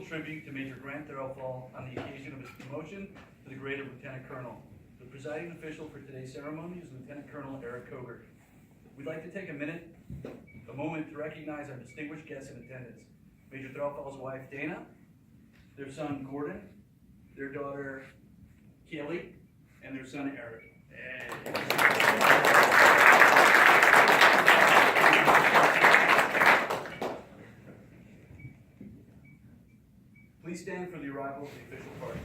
Tribute to Major Grant Threlfall on the occasion of his promotion to the grade of Lieutenant Colonel. The presiding official for today's ceremony is Lieutenant Colonel Eric Kogert. We'd like to take a moment to recognize our distinguished guests in attendance. Major Threlfall's wife, Dana, their son, Gordon, their daughter, Kelly, and their son, Eric. Please stand for the arrival of the official party.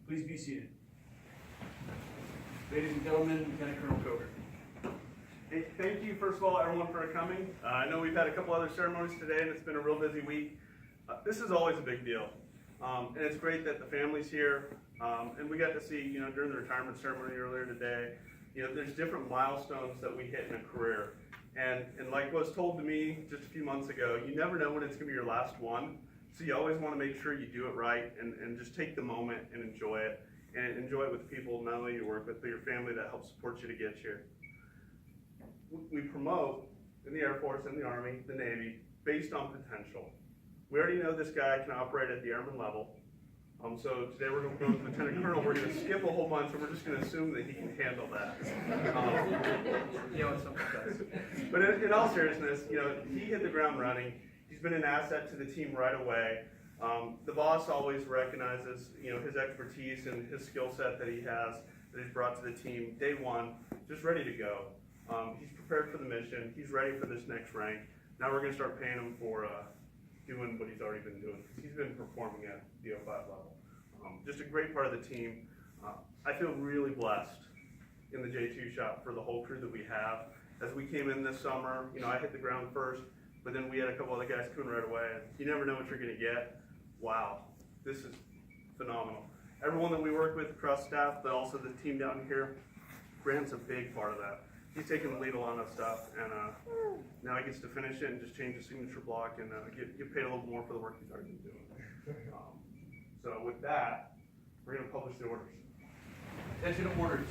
Please be seated. Ladies and gentlemen, Lieutenant Colonel Kogert. Hey, thank you, first of all, everyone, for coming. I know we've had a couple other ceremonies today, and it's been a real busy week. This is always a big deal, and it's great that the family's here. And we got to see, during the retirement ceremony earlier today, there's different milestones that we hit in a career. And like was told to me just a few months ago, you never know when it's going to be your last one. So you always want to make sure you do it right and just take the moment and enjoy it. And enjoy it with people not only you work with, but your family that helps support you to get here. We promote in the Air Force and the Army, the Navy, based on potential. We already know this guy can operate at the airman level. So today we're going to go with Lieutenant Colonel. We're going to skip a whole bunch, and we're just going to assume that he can handle that. But in all seriousness, he hit the ground running. He's been an asset to the team right away. The boss always recognizes, his expertise and his skill set that he has, that he's brought to the team. Day one, just ready to go. He's prepared for the mission. He's ready for this next rank. Now we're going to start paying him for doing what he's already been doing. He's been performing at the 05 level. Just a great part of the team. I feel really blessed in the J2 shop for the whole crew that we have. As we came in this summer, I hit the ground first, but then we had a couple other guys coming right away. You never know what you're going to get. Wow, this is phenomenal. Everyone that we work with across staff, but also the team down here, Grant's a big part of that. He's taking the lead on that stuff, and now he gets to finish it and just change the signature block and get paid a little more for the work he's already been doing. So with that, we're going to publish the orders. Attention orders.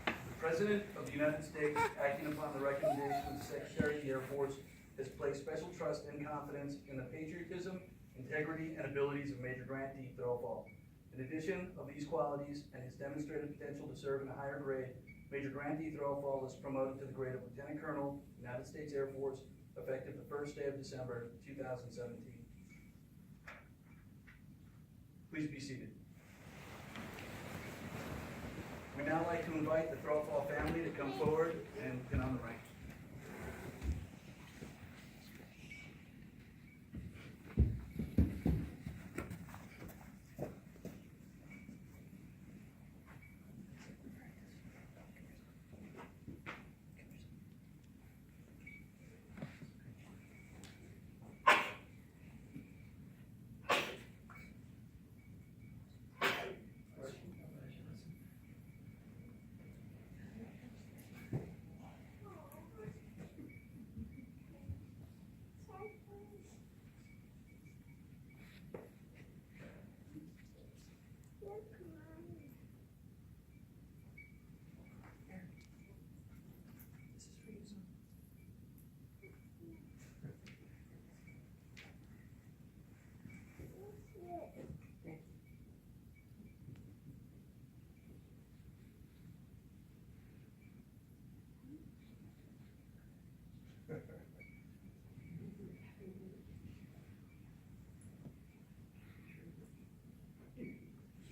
The President of the United States, acting upon the recommendation of the Secretary of the Air Force, has placed special trust and confidence in the patriotism, integrity, and abilities of Major Grant D. Threlfall. In addition of these qualities and his demonstrated potential to serve in a higher grade, Major Grant D. Threlfall is promoted to the grade of Lieutenant Colonel, United States Air Force, effective the first day of December 2017. Please be seated. We'd now like to invite the Threlfall family to come forward and pin on the rank.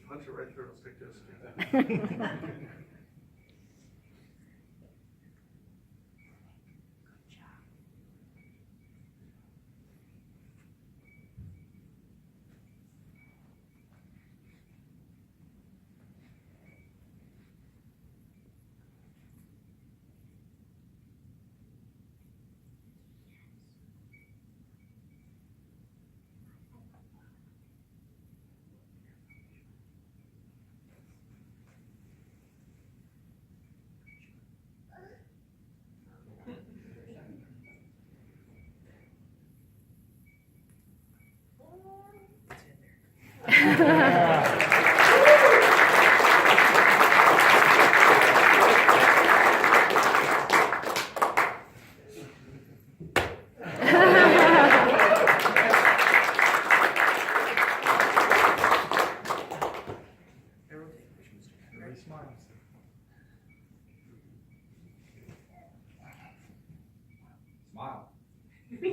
Punch it right through, it'll stick to his skin.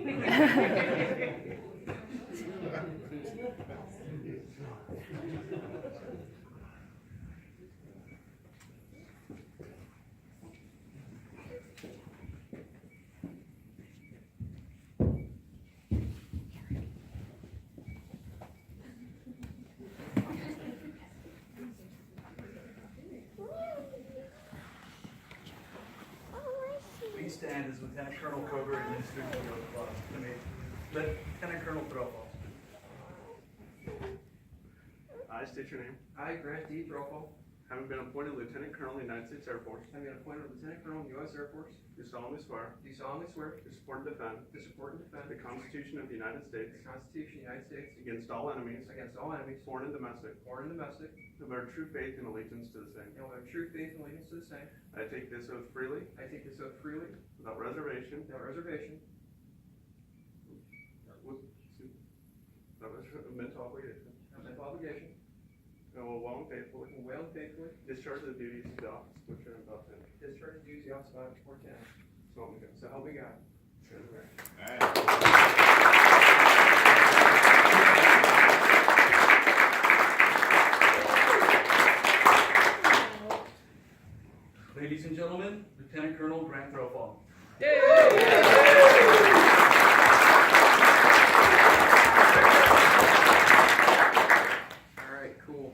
Please stand as Lieutenant Colonel Koger administers the oath of office to me. Lieutenant Colonel Threlfall. I state your name. I, Grant D. Threlfall, Having been appointed Lieutenant Colonel in the United States Air Force, having been appointed Lieutenant Colonel in the U.S. Air Force, do solemnly swear do solemnly swear to support and defend to support and defend the Constitution of the United States the Constitution of the United States against all enemies, against all enemies, foreign and domestic, foreign and domestic, and bear true faith and allegiance to the same. and will have true faith and allegiance to the same. I take this oath freely, I take this oath freely, without reservation, without reservation, mental obligation, and mental obligation, and will well and faithfully and will and faithfully discharge the duties of the office which I am about to enter. discharge the duties of the office of Officer Lieutenant. So help me God. So help me God. Ladies and gentlemen, Lieutenant Colonel Grant Threlfall. All right, cool.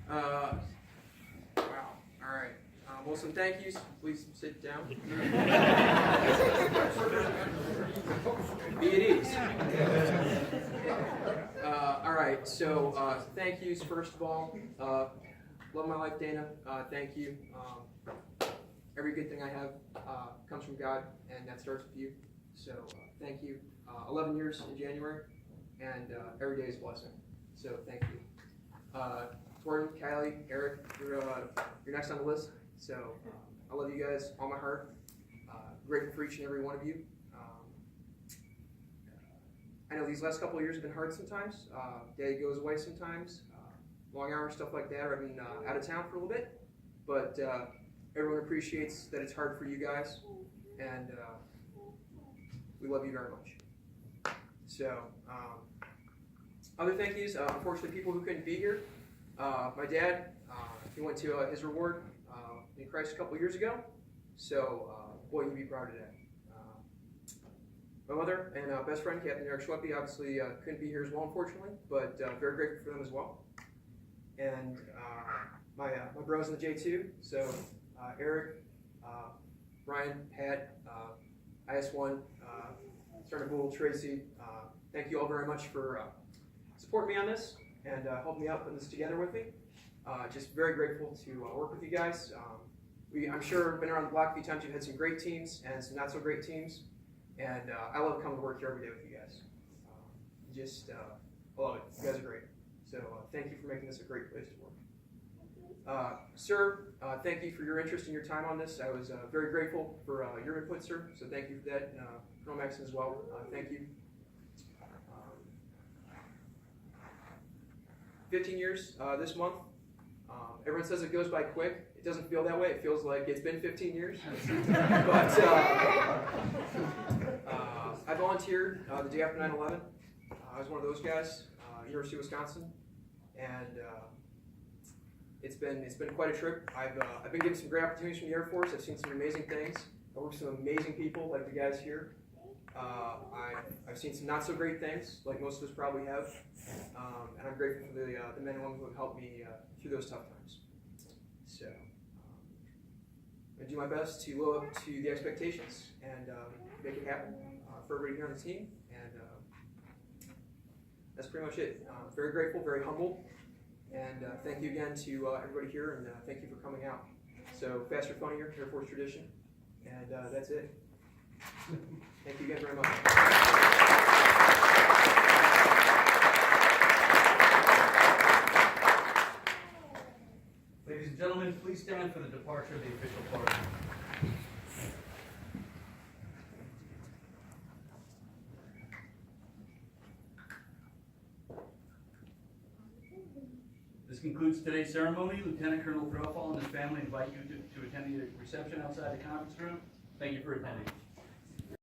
Wow. All right. Well, some thank yous. Please sit down. Be at ease. All right. So, thank yous first of all. Love my life, Dana. Thank you. Every good thing I have comes from God, and that starts with you. So, thank you. 11 years in January, and every day is a blessing. So, thank you. Gordon, Kylie, Eric, you're next on the list. So I love you guys, all my heart. Grateful for each and every one of you. I know these last couple of years have been hard sometimes. Day goes away sometimes. Long hours, stuff like that. I've been out of town for a little bit, but everyone appreciates that it's hard for you guys, and we love you very much. So other thank yous. Unfortunately, people who couldn't be here. My dad, he went to his reward in Christ a couple years ago, so boy, you'd be proud of that. My mother and best friend, Captain Eric Schweppe, obviously couldn't be here as well, unfortunately, but very grateful for them as well. And my bros in the J2, so Eric, Brian, Pat, IS1, Sergeant Bull, Tracy, thank you all very much for supporting me on this and helping me out putting this together with me. Just very grateful to work with you guys. I'm sure been around the block a few times. You've had some great teams and some not so great teams, and I love coming to work here every day with you guys. I love it. You guys are great. So thank you for making this a great place to work. Sir, thank you for your interest and your time on this. I was very grateful for your input, sir. So thank you for that. Colonel Maxson as well. Thank you. 15 years this month. Everyone says it goes by quick. It doesn't feel that way. It feels like it's been 15 years. But I volunteered the day after 9/11. I was one of those guys, University of Wisconsin, and it's been quite a trip. I've been getting some great opportunities from the Air Force. I've seen some amazing things. I worked with some amazing people like the guys here. I've seen some not so great things, like most of us probably have, and I'm grateful for the men and women who have helped me through those tough times. So I do my best to live up to the expectations and make it happen for everybody here on the team, and that's pretty much it. Very grateful, very humble, and thank you again to everybody here, and thank you for coming out. So faster, funnier, Air Force tradition, and that's it. Thank you again very much. Ladies and gentlemen, please stand for the departure of the official party. This concludes today's ceremony. Lieutenant Colonel Threlfall and his family invite you to attend the reception outside the conference room. Thank you for attending.